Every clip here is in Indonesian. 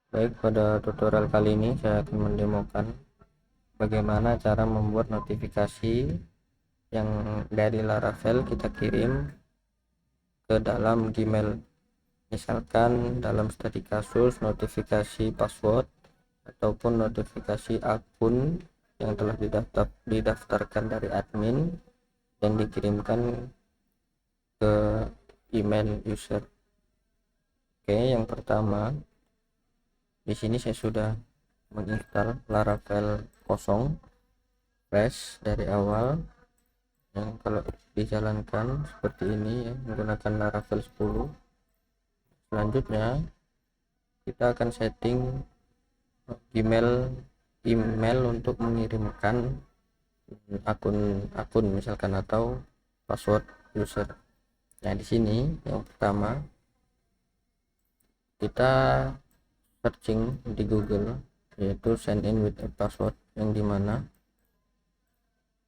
Baik, pada tutorial kali ini saya akan mendemokan bagaimana cara membuat notifikasi yang dari Laravel kita kirim ke dalam Gmail. Misalkan dalam studi kasus notifikasi password ataupun notifikasi akun yang telah didaftarkan dari admin dan dikirimkan ke email user. Oke, yang pertama, di sini saya sudah menginstal Laravel kosong fresh dari awal. Yang kalau dijalankan seperti ini ya, menggunakan Laravel 10. Selanjutnya kita akan setting email untuk mengirimkan akun misalkan atau password user. Nah, di sini yang pertama kita searching di Google, yaitu sign in with a password, yang dimana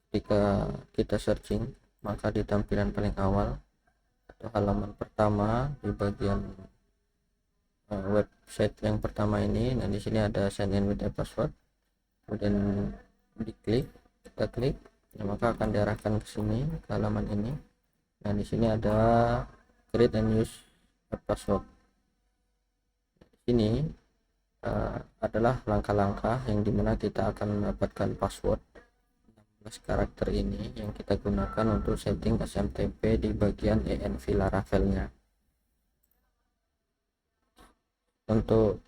ketika kita searching maka di tampilan paling awal atau halaman pertama di bagian website yang pertama ini, nah di sini ada sign in with a password, kemudian kita klik, ya, maka akan diarahkan ke sini, ke halaman ini. Nah, di sini ada create and use a password. Ini adalah langkah-langkah yang dimana kita akan mendapatkan password 16 karakter ini yang kita gunakan untuk setting SMTP di bagian env Laravelnya. Untuk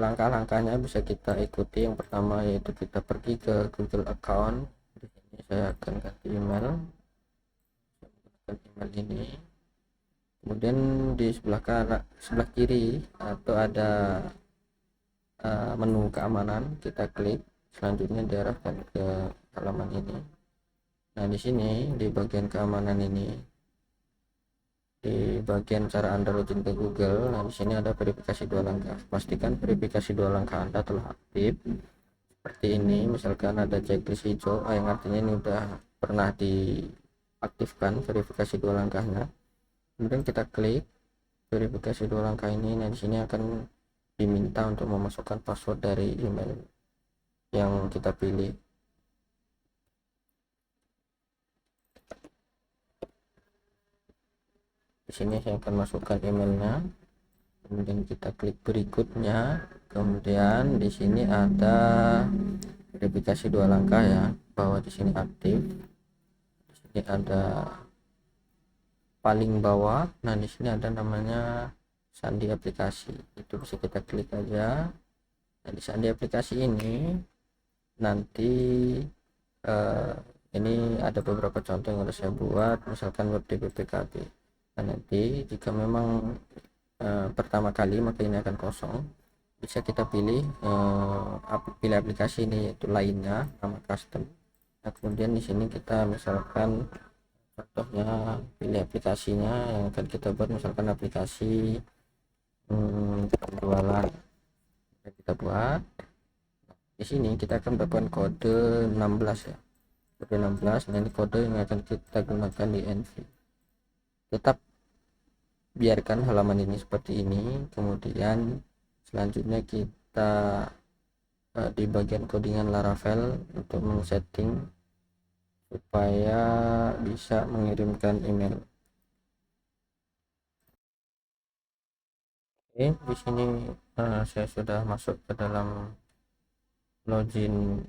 langkah-langkahnya bisa kita ikuti. Yang pertama yaitu kita pergi ke Google account. Di sini saya akan ganti email ini. Kemudian di sebelah kiri atau ada menu keamanan, kita klik, selanjutnya diarahkan ke halaman ini. Nah, di sini di bagian keamanan ini, di bagian cara Anda login ke Google, nah di sini ada verifikasi 2 langkah. Pastikan verifikasi 2 langkah Anda telah aktif. Seperti ini, misalkan ada checklist hijau, yang artinya ini sudah pernah diaktifkan verifikasi 2 langkahnya. Kemudian kita klik verifikasi 2 langkah ini. Nah, di sini akan diminta untuk memasukkan password dari email yang kita pilih. Di sini saya akan masukkan emailnya, kemudian kita klik berikutnya. Kemudian di sini ada verifikasi 2 langkah ya, bahwa di sini aktif. Di sini ada paling bawah, nah di sini ada namanya sandi aplikasi, itu bisa kita klik aja. Nah, di sandi aplikasi ini nanti ini ada beberapa contoh yang harus saya buat, misalkan web DBPKB. Nah, nanti jika memang pertama kali maka ini akan kosong, bisa kita pilih pilih aplikasi ini, yaitu lainnya, nama custom. Nah, kemudian di sini kita misalkan contohnya pilih aplikasinya yang akan kita buat, misalkan aplikasi penjualan yang kita buat. Di sini kita akan mendapatkan kode 16 ya, kode 16. Nah, ini kode yang akan kita gunakan di env. Tetap biarkan halaman ini seperti ini. Kemudian selanjutnya kita di bagian codingan Laravel untuk men-setting supaya bisa mengirimkan email. Oke, di sini saya sudah masuk ke dalam login.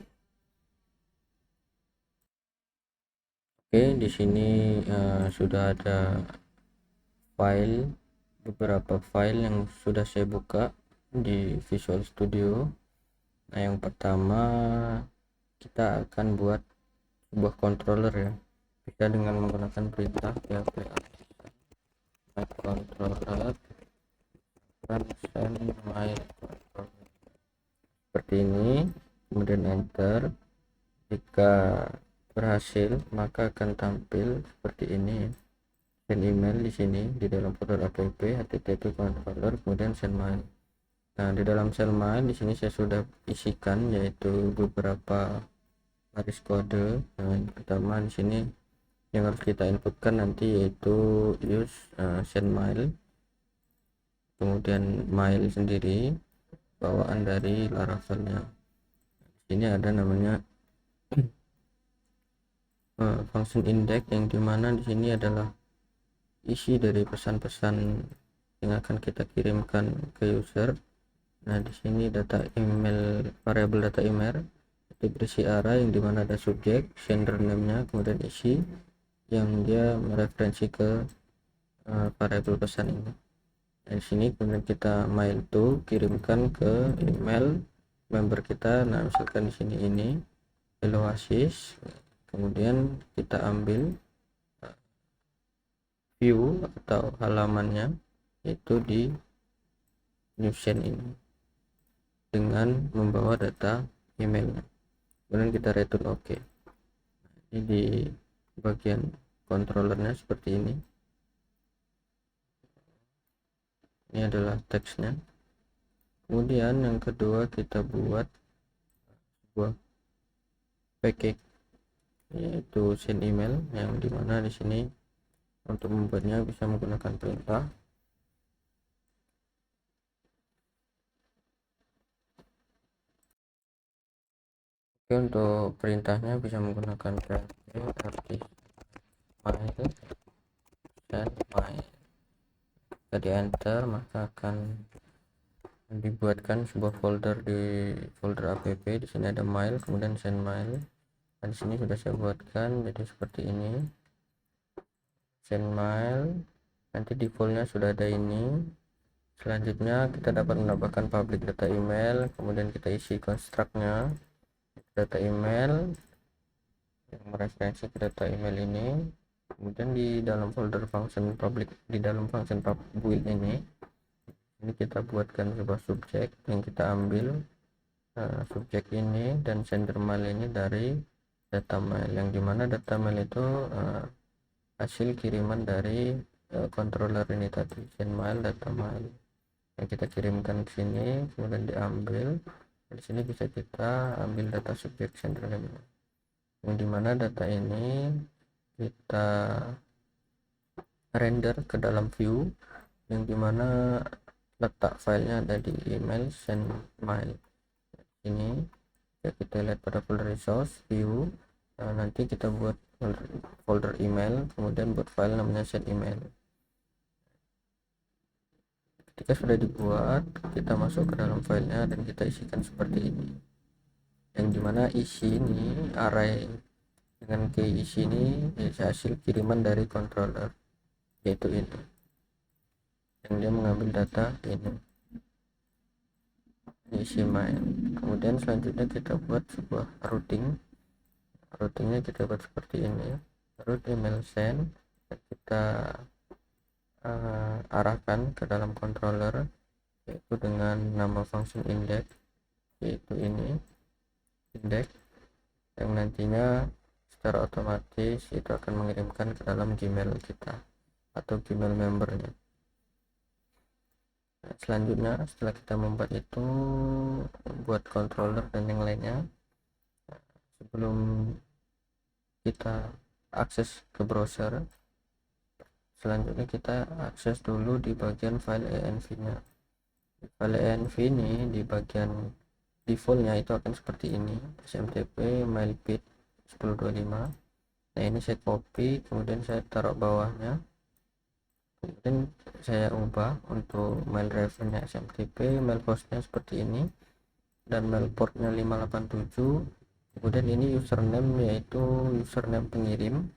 Oke, di sini sudah ada beberapa file yang sudah saya buka di Visual Studio. Nah, yang pertama kita akan buat sebuah controller ya, bisa dengan menggunakan perintah php my controller send my controller, seperti ini. Kemudian enter. Jika berhasil maka akan tampil seperti ini, send email di sini di dalam folder app http controller, kemudian send mail. Nah, di dalam send mail di sini saya sudah isikan yaitu beberapa baris kode. Nah, yang pertama di sini yang harus kita inputkan nanti yaitu use send mail, kemudian mail sendiri, bawaan dari Laravelnya. Ini ada namanya function index, yang dimana di sini adalah isi dari pesan-pesan yang akan kita kirimkan ke user. Nah, di sini data email, variabel data email itu berisi array yang dimana ada subjek, sender name-nya, kemudian isi yang dia mereferensi ke variabel pesan ini. Di sini kemudian kita mail to, kirimkan ke email member kita. Nah, misalkan di sini ini Oasis, kemudian kita ambil view atau halamannya yaitu di newsend ini dengan membawa data emailnya, kemudian kita return OK. Ini di bagian controllernya seperti ini. Ini adalah teksnya. Kemudian yang kedua kita buat sebuah package yaitu send email, yang dimana di sini untuk membuatnya bisa menggunakan perintah. Oke, untuk perintahnya bisa menggunakan arti mail dan mail. Jika di enter maka akan dibuatkan sebuah folder, di folder app. Di sini ada mail, kemudian send mail. Nah, di sini sudah saya buatkan jadi seperti ini, send mail. Nanti defaultnya sudah ada ini. Selanjutnya kita dapat menambahkan public data email, kemudian kita isi construct-nya data email yang mereferensi ke data email ini. Kemudian di dalam folder function public, di dalam function build ini kita buatkan sebuah subjek yang kita ambil subjek ini dan sender mail ini dari data mail, yang dimana data mail itu hasil kiriman dari controller ini tadi, send mail data mail yang kita kirimkan ke sini, kemudian diambil. Di sini bisa kita ambil data subjek sender name, yang dimana data ini kita render ke dalam view, yang dimana letak filenya ada di email send mail. Ini ya, kita lihat pada folder resource view. Nah, nanti kita buat folder email, kemudian buat file namanya send email. Ketika sudah dibuat, kita masuk ke dalam filenya dan kita isikan seperti ini, yang dimana isi ini array dengan key isi ini hasil kiriman dari controller, yaitu ini, yang dia mengambil data ini isi mail. Kemudian selanjutnya kita buat sebuah routingnya kita buat seperti ini, route email send, dan kita arahkan ke dalam controller yaitu dengan nama function index, yaitu ini index, yang nantinya secara otomatis itu akan mengirimkan ke dalam Gmail kita atau Gmail membernya. Nah, selanjutnya setelah kita membuat itu, buat controller dan yang lainnya, sebelum kita akses ke browser, selanjutnya kita akses dulu di bagian file env nya. File env ini di bagian defaultnya itu akan seperti ini, smtp mailpit 1025. Nah, ini saya copy, kemudian saya taruh bawahnya, kemudian saya ubah untuk mail reference smtp, mail hostnya seperti ini, dan mail portnya 587. Kemudian ini username yaitu username pengirim,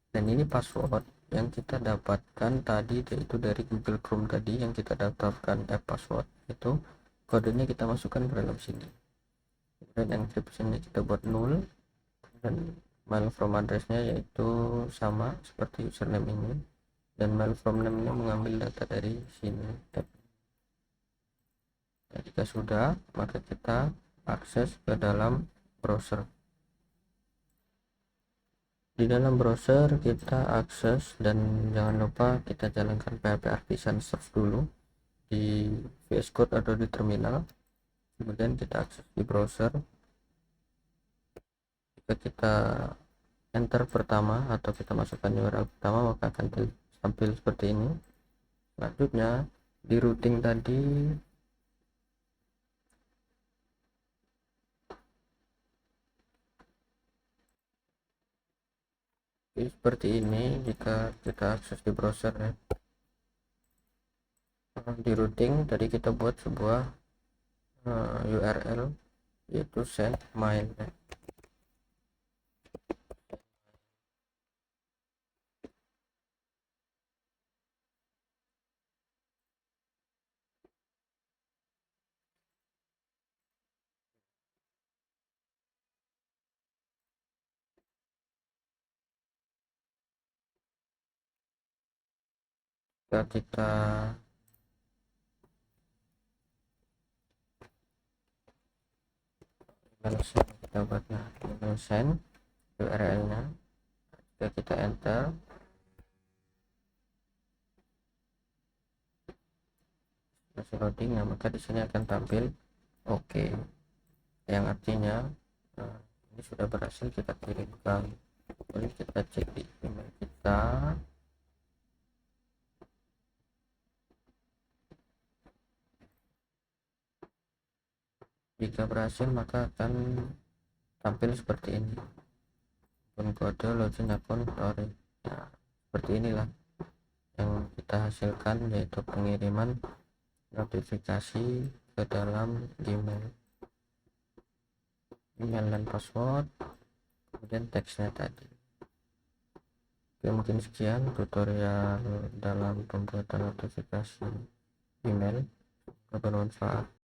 dan ini password yang kita dapatkan tadi yaitu dari Google Chrome tadi, yang kita daftarkan password itu kodenya kita masukkan ke dalam sini. Kemudian encryption kita buat 0, dan mail from addressnya yaitu sama seperti username ini, dan mail from name nya mengambil data dari sini. Nah, jika sudah, maka kita akses ke dalam browser. Di dalam browser kita akses, dan jangan lupa kita jalankan PHP Artisan search dulu di VS Code atau di terminal. Kemudian kita akses di browser. Jika kita enter pertama atau kita masukkan URL pertama, maka akan tampil seperti ini. Selanjutnya di routing tadi seperti ini jika kita akses di browser ya. Di routing tadi kita buat sebuah URL yaitu send mail ya. Kita kita buat email send URL nya, jika kita enter masih loading, nah maka di sini akan tampil oke, yang artinya ini sudah berhasil kita kirimkan. Lalu kita cek di email kita, jika berhasil maka akan tampil seperti ini, kode login akun story. Nah, seperti inilah yang kita hasilkan, yaitu pengiriman notifikasi ke dalam email dan password, kemudian teksnya tadi. Oke, mungkin sekian tutorial dalam pembuatan notifikasi email, bermanfaat.